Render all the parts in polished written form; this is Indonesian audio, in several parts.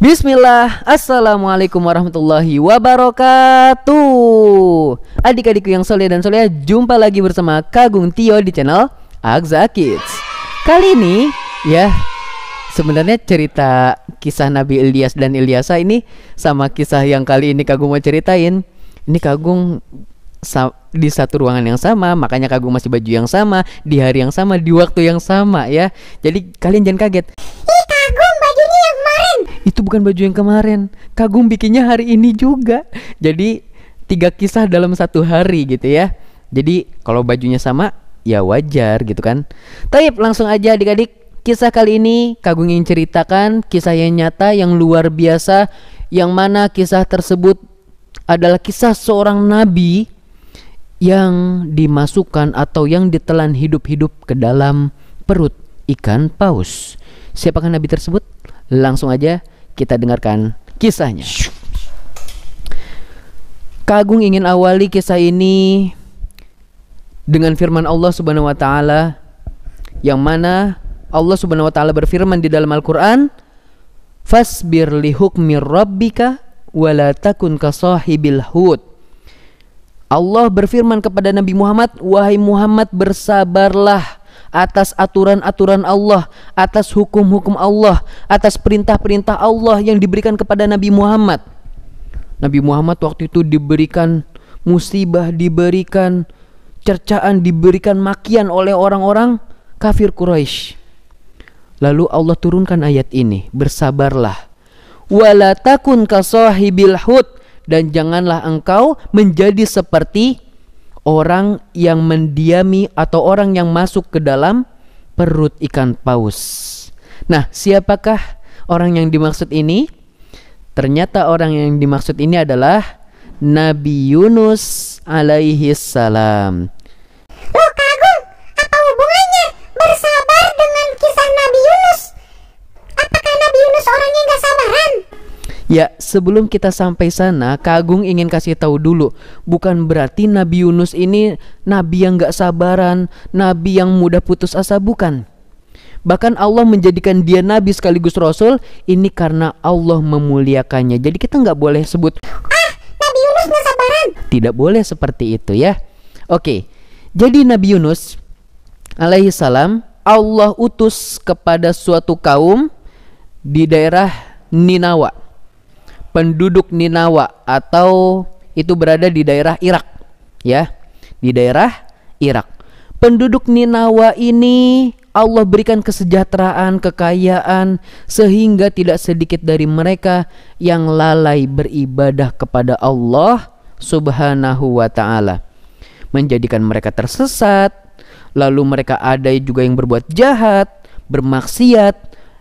Bismillah, Assalamualaikum warahmatullahi wabarakatuh. Adik-adikku yang soleh dan soleh, jumpa lagi bersama Kagung Tio di channel Agza Kids. Kali ini ya, sebenarnya cerita kisah Nabi Ilyas dan Ilyasa ini sama kisah yang kali ini Kagung mau ceritain. Ini Kagung di satu ruangan yang sama, makanya Kagung masih baju yang sama, di hari yang sama, di waktu yang sama ya. Jadi kalian jangan kaget. Kagum bajunya yang kemarin. Itu bukan baju yang kemarin. Kagum bikinnya hari ini juga. Jadi 3 kisah dalam satu hari gitu ya. Jadi kalau bajunya sama ya wajar gitu kan. Taib, langsung aja adik-adik. Kisah kali ini Kagum ingin ceritakan kisah yang nyata, yang luar biasa, yang mana kisah tersebut adalah kisah seorang nabi yang dimasukkan atau yang ditelan hidup-hidup ke dalam perut ikan paus. Siapakah nabi tersebut? Langsung aja kita dengarkan kisahnya. Kagung ingin awali kisah ini dengan firman Allah Subhanahu wa taala, yang mana Allah Subhanahu wa taala berfirman di dalam Al-Qur'an, "Fasbir li hukmi rabbika wa la takun ka sahibil hut." Allah berfirman kepada Nabi Muhammad, "Wahai Muhammad, bersabarlah atas aturan-aturan Allah, atas hukum-hukum Allah, atas perintah-perintah Allah yang diberikan kepada Nabi Muhammad." Nabi Muhammad waktu itu diberikan musibah, diberikan cercaan, diberikan makian oleh orang-orang kafir Quraisy. Lalu Allah turunkan ayat ini, bersabarlah. Wala takun kasahibil hut, dan janganlah engkau menjadi seperti orang yang mendiami atau orang yang masuk ke dalam perut ikan paus. Nah, siapakah orang yang dimaksud ini? Ternyata orang yang dimaksud ini adalah Nabi Yunus alaihi salam. Loh Kagum, apa hubungannya bersabar dengan kisah Nabi Yunus? Apakah Nabi Yunus orangnya gak sabaran? Ya, sebelum kita sampai sana, Kagung ingin kasih tahu dulu, bukan berarti Nabi Yunus ini nabi yang gak sabaran, nabi yang mudah putus asa, bukan. Bahkan Allah menjadikan dia nabi sekaligus rasul ini karena Allah memuliakannya. Jadi kita gak boleh sebut, Nabi Yunus gak sabaran. tidak boleh seperti itu ya. Oke, jadi Nabi Yunus alaihi salam Allah utus kepada suatu kaum di daerah Ninawa. Penduduk Ninawa, atau itu berada di daerah Irak ya, di daerah Irak. Penduduk Ninawa ini Allah berikan kesejahteraan, kekayaan, sehingga tidak sedikit dari mereka yang lalai beribadah kepada Allah Subhanahu wa ta'ala, menjadikan mereka tersesat. Lalu mereka ada juga yang berbuat jahat, bermaksiat,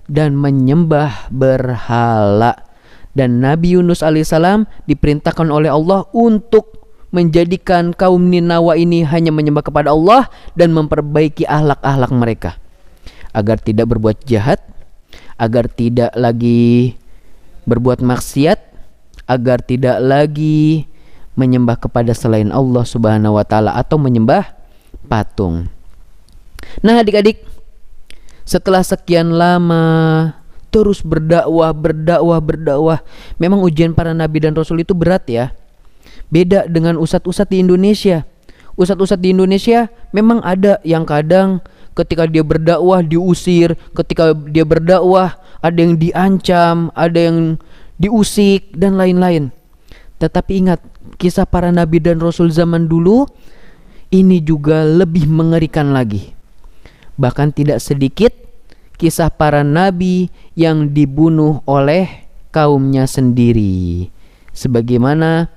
dan menyembah berhala. Dan Nabi Yunus alaihissalam diperintahkan oleh Allah untuk menjadikan kaum Ninawa ini hanya menyembah kepada Allah dan memperbaiki akhlak-akhlak mereka, agar tidak berbuat jahat, agar tidak lagi berbuat maksiat, agar tidak lagi menyembah kepada selain Allah Subhanahu wa taala atau menyembah patung. Nah, adik-adik, setelah sekian lama terus berdakwah, memang ujian para nabi dan rasul itu berat ya. Beda dengan ustadz-ustadz di Indonesia. Ustadz-ustadz di Indonesia memang ada yang kadang ketika dia berdakwah diusir, ketika dia berdakwah ada yang diancam, ada yang diusik dan lain-lain. Tetapi ingat, kisah para nabi dan rasul zaman dulu ini juga lebih mengerikan lagi. Bahkan tidak sedikit kisah para nabi yang dibunuh oleh kaumnya sendiri, sebagaimana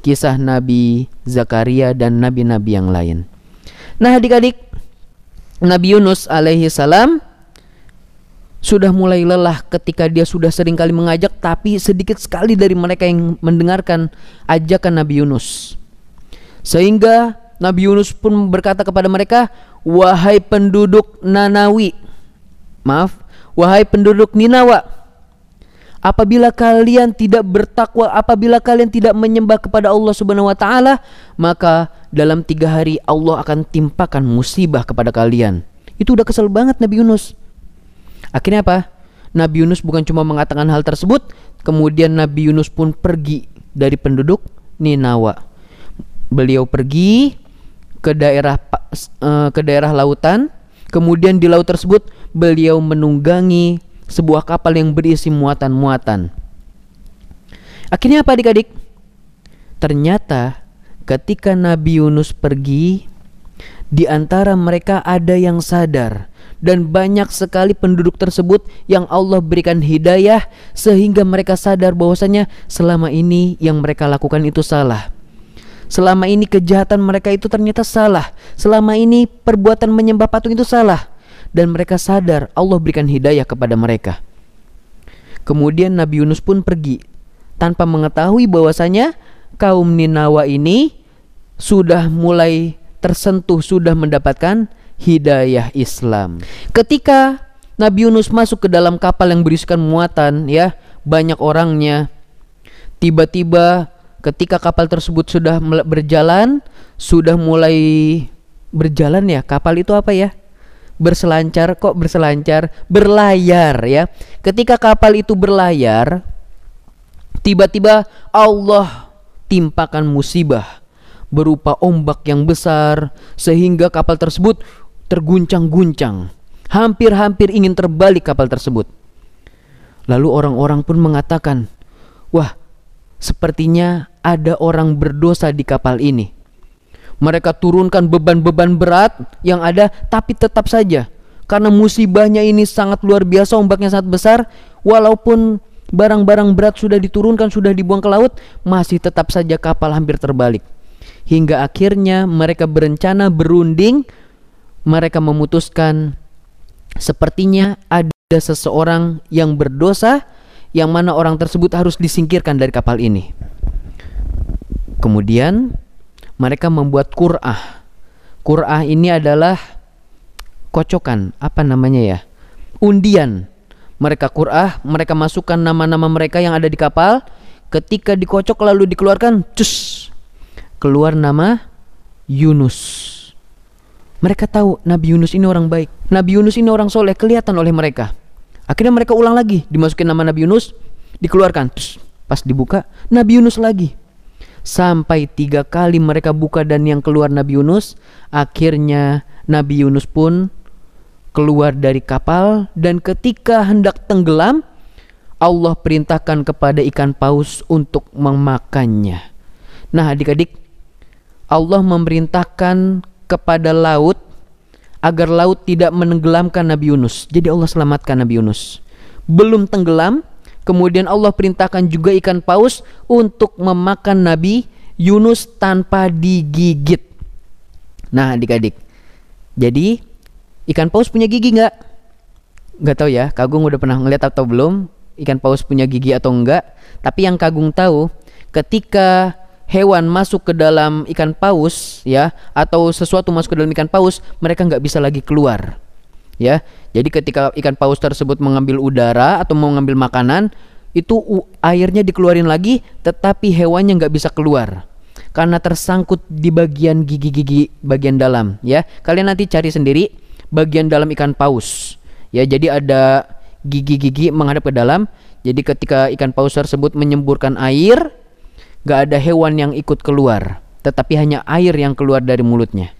kisah Nabi Zakaria dan nabi-nabi yang lain. Nah, adik-adik, Nabi Yunus alaihi salam sudah mulai lelah ketika dia sudah sering kali mengajak, tapi sedikit sekali dari mereka yang mendengarkan ajakan Nabi Yunus. Sehingga Nabi Yunus pun berkata kepada mereka, "Wahai penduduk wahai penduduk Ninawa, apabila kalian tidak bertakwa, apabila kalian tidak menyembah kepada Allah Subhanahu wa taala, maka dalam 3 hari Allah akan timpakan musibah kepada kalian." Itu udah kesel banget Nabi Yunus. Akhirnya apa? Nabi Yunus bukan cuma mengatakan hal tersebut, kemudian Nabi Yunus pun pergi dari penduduk Ninawa. Beliau pergi ke daerah lautan. Kemudian di laut tersebut beliau menunggangi sebuah kapal yang berisi muatan-muatan. Akhirnya apa adik-adik? Ternyata ketika Nabi Yunus pergi, di antara mereka ada yang sadar, dan banyak sekali penduduk tersebut yang Allah berikan hidayah sehingga mereka sadar bahwasanya selama ini yang mereka lakukan itu salah. Selama ini kejahatan mereka itu ternyata salah. Selama ini perbuatan menyembah patung itu salah. Dan mereka sadar Allah berikan hidayah kepada mereka. Kemudian Nabi Yunus pun pergi tanpa mengetahui bahwasanya kaum Ninawa ini sudah mulai tersentuh, sudah mendapatkan hidayah Islam. Ketika Nabi Yunus masuk ke dalam kapal yang berisikan muatan, ya, banyak orangnya. Tiba-tiba ketika kapal tersebut sudah berjalan, sudah mulai berjalan, ya, kapal itu apa ya? Berselancar, kok berselancar? Berlayar, ya. Ketika kapal itu berlayar, tiba-tiba Allah timpakan musibah berupa ombak yang besar sehingga kapal tersebut terguncang-guncang. Hampir-hampir ingin terbalik kapal tersebut. Lalu orang-orang pun mengatakan, wah, sepertinya ada orang berdosa di kapal ini. Mereka turunkan beban-beban berat yang ada, tapi tetap saja karena musibahnya ini sangat luar biasa, ombaknya sangat besar, walaupun barang-barang berat sudah diturunkan, sudah dibuang ke laut, masih tetap saja kapal hampir terbalik. Hingga akhirnya mereka berencana berunding. Mereka memutuskan sepertinya ada seseorang yang berdosa, yang mana orang tersebut harus disingkirkan dari kapal ini. Kemudian mereka membuat qur'ah. Qur'ah ini adalah kocokan, apa namanya ya? Undian. Mereka qur'ah, mereka masukkan nama-nama mereka yang ada di kapal. Ketika dikocok lalu dikeluarkan, cus, keluar nama Yunus. Mereka tahu Nabi Yunus ini orang baik, Nabi Yunus ini orang soleh, kelihatan oleh mereka. Akhirnya mereka ulang lagi, dimasukin nama Nabi Yunus, dikeluarkan. Terus, pas dibuka, Nabi Yunus lagi. Sampai 3 kali mereka buka dan yang keluar Nabi Yunus. Akhirnya Nabi Yunus pun keluar dari kapal, dan ketika hendak tenggelam, Allah perintahkan kepada ikan paus untuk memakannya. Nah adik-adik, Allah memerintahkan kepada laut agar laut tidak menenggelamkan Nabi Yunus. Jadi Allah selamatkan Nabi Yunus. Belum tenggelam, kemudian Allah perintahkan juga ikan paus untuk memakan Nabi Yunus tanpa digigit. Nah adik-adik, jadi ikan paus punya gigi nggak? Nggak tahu ya, Kagung udah pernah ngeliat atau belum ikan paus punya gigi atau enggak. Tapi yang Kagung tahu, ketika hewan masuk ke dalam ikan paus, ya, atau sesuatu masuk ke dalam ikan paus, mereka nggak bisa lagi keluar, ya. Jadi ketika ikan paus tersebut mengambil udara atau mau mengambil makanan, itu airnya dikeluarin lagi, tetapi hewannya nggak bisa keluar karena tersangkut di bagian gigi-gigi bagian dalam, ya. Kalian nanti cari sendiri bagian dalam ikan paus, ya. Jadi ada gigi-gigi menghadap ke dalam. Jadi ketika ikan paus tersebut menyemburkan air, gak ada hewan yang ikut keluar, tetapi hanya air yang keluar dari mulutnya.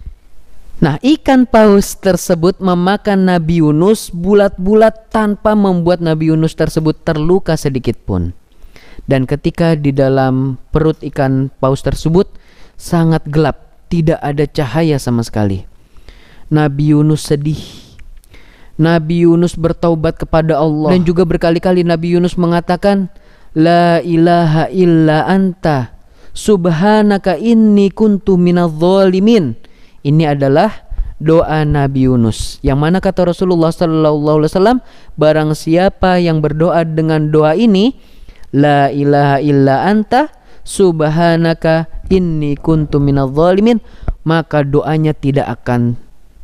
Nah, ikan paus tersebut memakan Nabi Yunus bulat-bulat tanpa membuat Nabi Yunus tersebut terluka sedikit pun. Dan ketika di dalam perut ikan paus tersebut sangat gelap, tidak ada cahaya sama sekali. Nabi Yunus sedih. Nabi Yunus bertaubat kepada Allah, dan juga berkali-kali Nabi Yunus mengatakan, La ilaha illa anta subhanaka inni kuntu minadh dhalimin. Ini adalah doa Nabi Yunus, yang mana kata Rasulullah SAW, barang siapa yang berdoa dengan doa ini, La ilaha illa anta subhanaka inni kuntu minadh dhalimin, maka doanya tidak akan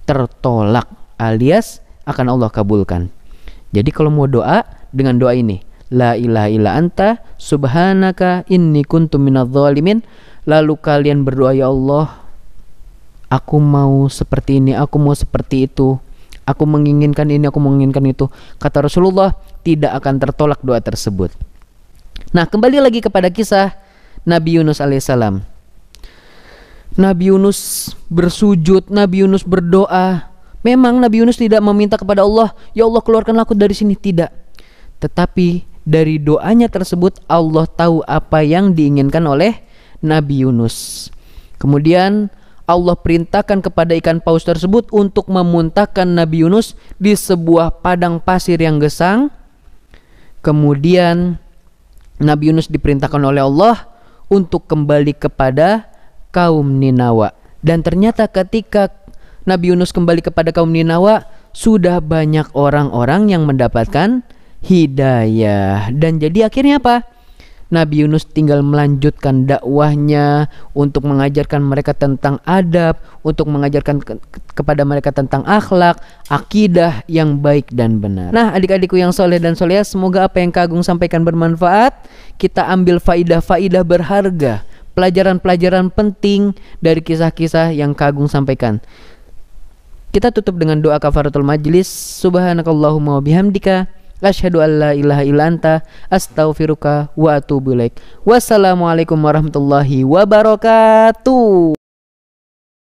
tertolak, alias akan Allah kabulkan. Jadi kalau mau doa dengan doa ini, La ilaha illa anta subhanaka inni kuntu minadh dhalimin, lalu kalian berdoa, ya Allah, aku mau seperti ini, aku mau seperti itu, aku menginginkan ini, aku menginginkan itu. Kata Rasulullah, tidak akan tertolak doa tersebut. Nah, kembali lagi kepada kisah Nabi Yunus alaihissalam. Nabi Yunus bersujud, Nabi Yunus berdoa. Memang Nabi Yunus tidak meminta kepada Allah, ya Allah keluarkanlah aku dari sini, tidak. Tetapi dari doanya tersebut Allah tahu apa yang diinginkan oleh Nabi Yunus. Kemudian Allah perintahkan kepada ikan paus tersebut untuk memuntahkan Nabi Yunus di sebuah padang pasir yang gesang. Kemudian Nabi Yunus diperintahkan oleh Allah untuk kembali kepada kaum Ninawa. Dan ternyata ketika Nabi Yunus kembali kepada kaum Ninawa, sudah banyak orang-orang yang mendapatkan hidayah. Dan jadi akhirnya apa? Nabi Yunus tinggal melanjutkan dakwahnya untuk mengajarkan mereka tentang adab, untuk mengajarkan kepada mereka tentang akhlak, akidah yang baik dan benar. Nah, adik-adikku yang soleh dan solehah, semoga apa yang Kak Agung sampaikan bermanfaat. Kita ambil faidah-faidah berharga, pelajaran-pelajaran penting dari kisah-kisah yang Kak Agung sampaikan. Kita tutup dengan doa kafaratul majlis. Subhanakallahumma wa bihamdika, asyhadu an la ilaha illa anta, astaghfiruka wa atubu ilaik. Wassalamualaikum warahmatullahi wabarakatuh.